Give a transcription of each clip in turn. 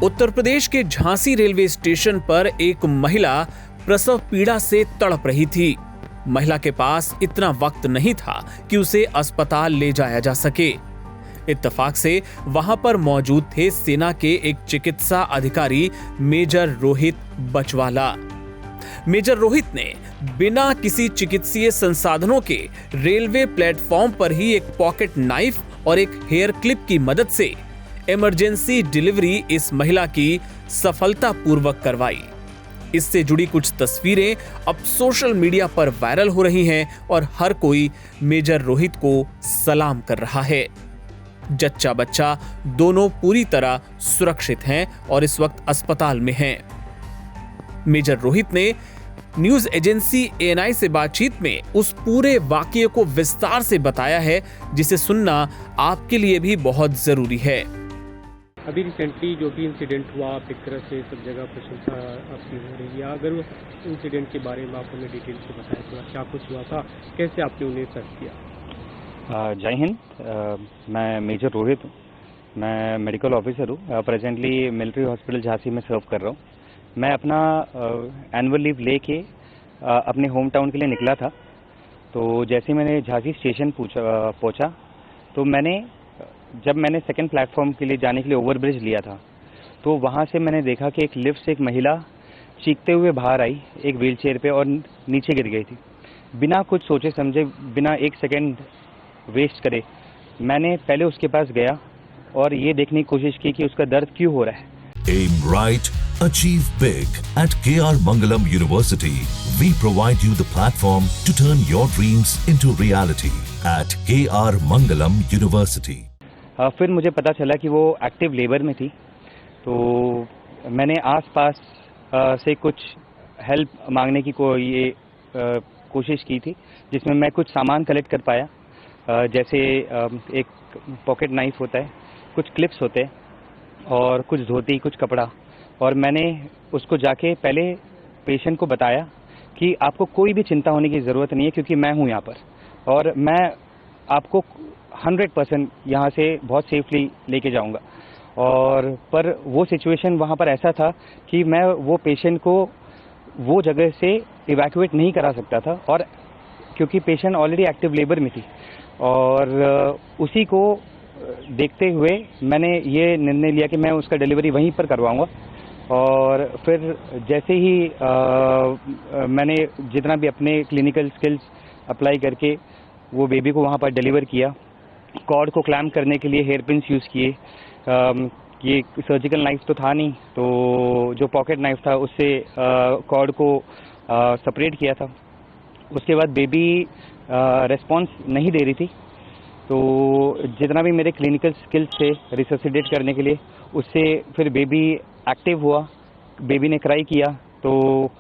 उत्तर प्रदेश के Jhansi railway station पर एक महिला प्रसव पीड़ा से तड़प रही थी। महिला के पास इतना वक्त नहीं था कि उसे अस्पताल ले जाया जा सके। इत्तेफाक से वहां पर मौजूद थे सेना के एक चिकित्सा अधिकारी मेजर रोहित बचवाला। मेजर रोहित ने बिना किसी चिकित्सीय संसाधनों के रेलवे प्लेटफॉर्म पर ही एक पॉकेट नाइफ और एक हेयर क्लिप की मदद से इमरजेंसी डिलीवरी इस महिला की सफलतापूर्वक करवाई। इससे जुड़ी कुछ तस्वीरें अब सोशल मीडिया पर वायरल हो रही हैं और हर कोई मेजर रोहित को सलाम कर रहा है। जच्चा बच्चा दोनों पूरी तरह सुरक्षित हैं और इस वक्त अस्पताल में हैं। मेजर रोहित ने न्यूज एजेंसी ANI से बातचीत में उस पूरे वाकये को विस्तार से बताया है, जिसे सुनना आपके लिए भी बहुत जरूरी है। अभी रिसेंटली जो भी इंसिडेंट हुआ, आप एक तरह से सब जगह प्रशंसा आपकी हो रही है। अगर उस इंसिडेंट के बारे में आप हमें डिटेल से बताएं, तो क्या कुछ हुआ था, कैसे आपने उन्हें सर्च किया? जय हिंद। मैं मेजर रोहित हूँ। मैं मेडिकल ऑफिसर हूँ। प्रेजेंटली मिलिट्री हॉस्पिटल झांसी में सर्व कर रहा हूँ। मैं अपना एनुअल लीव लेके अपने होम टाउन के लिए निकला था। तो जैसे मैंने झांसी स्टेशन पहुँचा तो जब मैंने सेकंड प्लेटफॉर्म के लिए जाने के लिए ओवरब्रिज लिया था, तो वहाँ से मैंने देखा कि एक लिफ्ट से एक महिला चीखते हुए बाहर आई एक व्हीलचेयर पे और नीचे गिर गई थी। बिना कुछ सोचे समझे, बिना एक सेकंड वेस्ट करे, मैंने पहले उसके पास गया और ये देखने की कोशिश की कि उसका दर्द क्यों हो रहा है। Aim right, achieve big. At KR Mangalam University, we provide you the platform to turn your dreams into reality. At KR Mangalam University. फिर मुझे पता चला कि वो एक्टिव लेबर में थी। तो मैंने आसपास से कुछ हेल्प मांगने की कोशिश की थी, जिसमें मैं कुछ सामान कलेक्ट कर पाया। जैसे एक पॉकेट नाइफ होता है, कुछ क्लिप्स होते हैं और कुछ धोती, कुछ कपड़ा। और मैंने उसको जाके पहले पेशेंट को बताया कि आपको कोई भी चिंता होने की ज़रूरत नहीं है, क्योंकि मैं हूँ यहाँ पर और मैं आपको 100% यहाँ से बहुत सेफली लेके जाऊँगा। और पर वो सिचुएशन वहाँ पर ऐसा था कि मैं वो पेशेंट को वो जगह से इवैक्यूएट नहीं करा सकता था, और क्योंकि पेशेंट ऑलरेडी एक्टिव लेबर में थी। और उसी को देखते हुए मैंने ये निर्णय लिया कि मैं उसका डिलीवरी वहीं पर करवाऊँगा। और फिर जैसे ही मैंने जितना भी अपने क्लिनिकल स्किल्स अप्लाई करके वो बेबी को वहाँ पर डिलीवर किया। कॉर्ड को क्लैम्प करने के लिए हेयर पिन्स यूज़ किए। ये सर्जिकल नाइफ तो था नहीं, तो जो पॉकेट नाइफ था उससे कॉर्ड को सेपरेट किया था। उसके बाद बेबी रिस्पॉन्स नहीं दे रही थी, तो जितना भी मेरे क्लिनिकल स्किल्स थे रिससिटेट करने के लिए, उससे फिर बेबी एक्टिव हुआ। बेबी ने क्राई किया, तो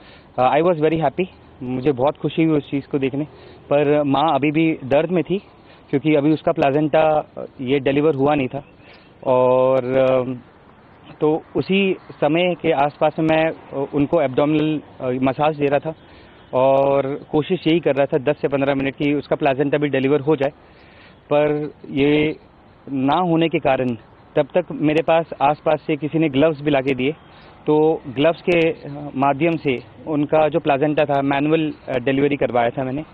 आई वॉज वेरी हैप्पी। मुझे बहुत खुशी हुई उस चीज़ को देखने। पर माँ अभी भी दर्द में थी, क्योंकि अभी उसका प्लाजेंटा ये डिलीवर हुआ नहीं था। और तो उसी समय के आसपास में मैं उनको एब्डोमिनल मसाज दे रहा था और कोशिश यही कर रहा था 10 से 15 मिनट की उसका प्लाजेंटा भी डिलीवर हो जाए। पर ये ना होने के कारण तब तक मेरे पास आसपास से किसी ने ग्लव्स भी लाके दिए। तो ग्लव्स के माध्यम से उनका जो प्लाजेंटा था मैनुअल डिलीवरी करवाया था मैंने।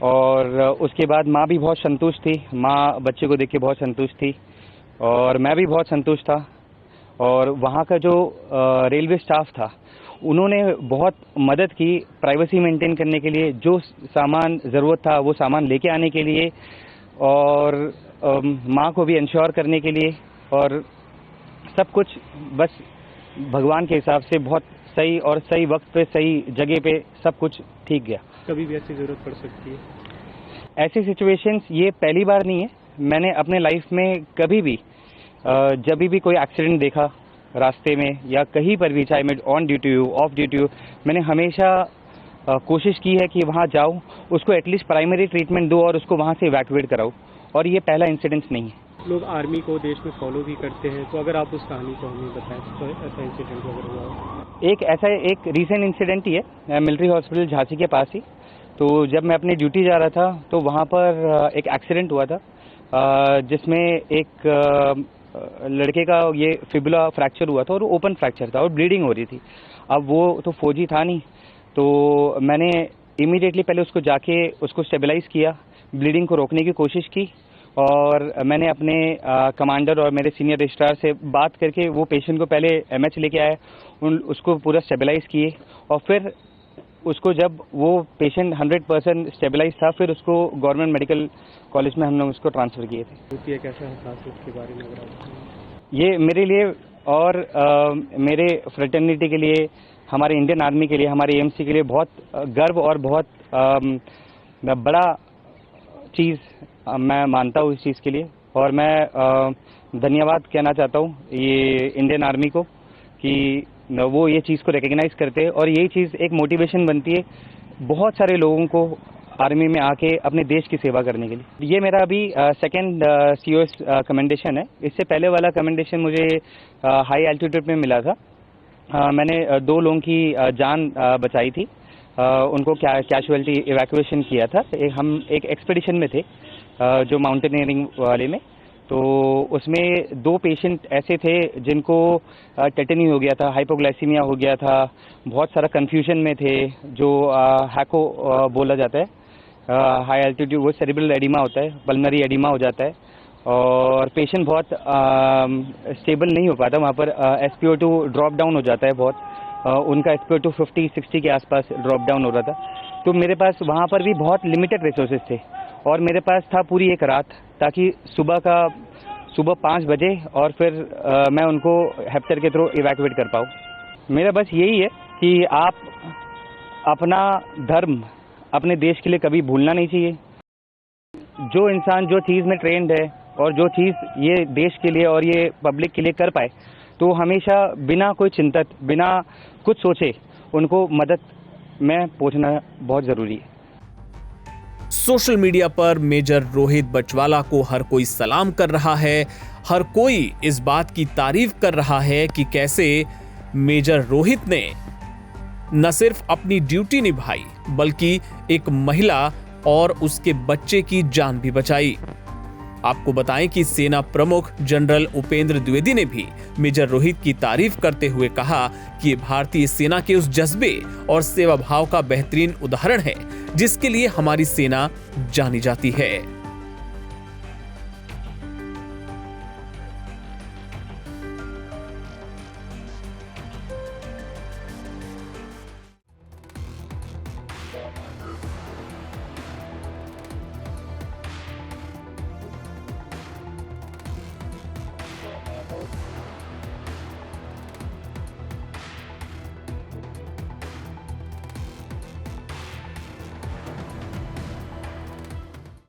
और उसके बाद माँ भी बहुत संतुष्ट थी। माँ बच्चे को देख के बहुत संतुष्ट थी और मैं भी बहुत संतुष्ट था। और वहाँ का जो रेलवे स्टाफ था, उन्होंने बहुत मदद की प्राइवेसी मेंटेन करने के लिए। जो सामान ज़रूरत था वो सामान लेके आने के लिए और माँ को भी इंश्योर करने के लिए, और सब कुछ बस भगवान के हिसाब से बहुत सही और सही वक्त पे सही जगह पे सब कुछ ठीक गया। कभी भी ऐसी ज़रूरत पड़ सकती है? ऐसी सिचुएशंस ये पहली बार नहीं है। मैंने अपने लाइफ में कभी भी जब भी कोई एक्सीडेंट देखा रास्ते में या कहीं पर भी, चाहे मैं ऑन ड्यूटी हूँ, ऑफ ड्यूटी हूँ, मैंने हमेशा कोशिश की है कि वहाँ जाऊँ, उसको एटलीस्ट प्राइमरी ट्रीटमेंट दो और उसको वहाँ से इवैक्यूएट कराऊँ। और ये पहला इंसिडेंट नहीं है। लोग आर्मी को देश में फॉलो भी करते हैं, तो अगर आप उस कहानी को हमें बताएं, तो ऐसा इंसिडेंट अगर हुआ? एक रीसेंट इंसिडेंट ही है, मिलिट्री हॉस्पिटल झांसी के पास ही। तो जब मैं अपनी ड्यूटी जा रहा था तो वहाँ पर एक एक्सीडेंट हुआ था, जिसमें एक लड़के का ये फिबुला फ्रैक्चर हुआ था और ओपन फ्रैक्चर था और ब्लीडिंग हो रही थी। अब वो तो फौजी था नहीं, तो मैंने इमीडिएटली पहले उसको जाके उसको स्टेबलाइज़ किया, ब्लीडिंग को रोकने की कोशिश की और मैंने अपने कमांडर और मेरे सीनियर रजिस्ट्रार से बात करके वो पेशेंट को पहले एमएच लेके आए, उसको पूरा स्टेबलाइज़ किए और फिर उसको जब वो पेशेंट 100% स्टेबलाइज था फिर उसको गवर्नमेंट मेडिकल कॉलेज में हमने उसको ट्रांसफ़र किए थे। ये कैसा एहसास है उसके बारे में अगर आप बताएं? ये मेरे लिए और मेरे फ्रेटर्निटी के लिए, हमारे इंडियन आर्मी के लिए, हमारे एएमसी के लिए बहुत गर्व और बहुत बड़ा चीज़ मैं मानता हूँ इस चीज़ के लिए। और मैं धन्यवाद कहना चाहता हूँ ये इंडियन आर्मी को कि वो ये चीज़ को रिकग्नाइज़ करते हैं और यही चीज़ एक मोटिवेशन बनती है बहुत सारे लोगों को आर्मी में आके अपने देश की सेवा करने के लिए। ये मेरा अभी सेकंड COS कमेंडेशन है। इससे पहले वाला कमेंडेशन मुझे हाई एल्टीट्यूड में मिला था। मैंने 2 लोगों की जान बचाई थी, उनको कैजुअलिटी इवैक्यूएशन किया था। हम एक एक्सपेडिशन में थे जो माउंटेनियरिंग वाले में, तो उसमें 2 पेशेंट ऐसे थे जिनको टेटनी हो गया था, हाइपोग्लाइसीमिया हो गया था, बहुत सारा कन्फ्यूजन में थे, जो हैको बोला जाता है। हाई एल्टीट्यूड वो सेरिब्रल एडिमा होता है, पल्मनरी एडिमा हो जाता है और पेशेंट बहुत स्टेबल नहीं हो पाता। वहाँ पर SpO2 ड्रॉप डाउन हो जाता है बहुत, उनका SpO2 50-60 के आसपास ड्रॉप डाउन हो रहा था। तो मेरे पास वहाँ पर भी बहुत लिमिटेड रिसोर्सेज थे और मेरे पास था पूरी एक रात, ताकि सुबह 5 बजे और फिर मैं उनको हेप्टर के थ्रू इवैक्यूएट कर पाऊँ। मेरा बस यही है कि आप अपना धर्म अपने देश के लिए कभी भूलना नहीं चाहिए। जो इंसान जो चीज़ में ट्रेंड है और जो चीज़ ये देश के लिए और ये पब्लिक के लिए कर पाए, तो हमेशा बिना कोई चिंतित, बिना कुछ सोचे उनको मदद में पहुंचना बहुत ज़रूरी है। सोशल मीडिया पर मेजर रोहित बचवाला को हर कोई सलाम कर रहा है, हर कोई इस बात की तारीफ कर रहा है कि कैसे मेजर रोहित ने न सिर्फ अपनी ड्यूटी निभाई बल्कि एक महिला और उसके बच्चे की जान भी बचाई। आपको बताएं कि सेना प्रमुख जनरल उपेंद्र द्विवेदी ने भी मेजर रोहित की तारीफ करते हुए कहा कि ये भारतीय सेना के उस जज्बे और सेवा भाव का बेहतरीन उदाहरण है जिसके लिए हमारी सेना जानी जाती है।